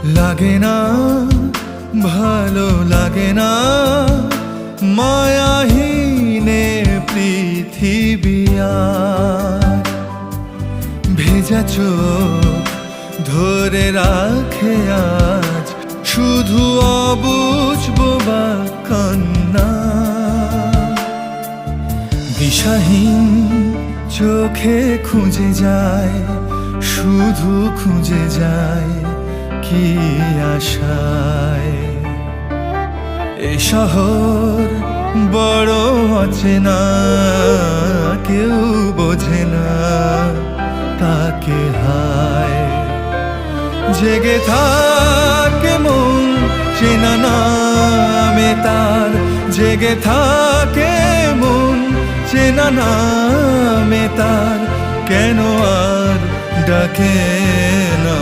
লাগে না, ভালো লাগে না, মায়াহীনে পৃথিবী আর। ভেজা চোখ ধরে রাখে আজ শুধু অবুঝ বোবা কান্না। দিশাহীন চোখে খুঁজে যায়, শুধু খুঁজে যায় কি আশায়। এ শহর বড় অচেনা, কেউ বোঝে না তাকে হায়। জেগে থাকে মন চেনা নামে তার, জেগে থাকে মন চেনা নামে তার, কেন আর ডাকে না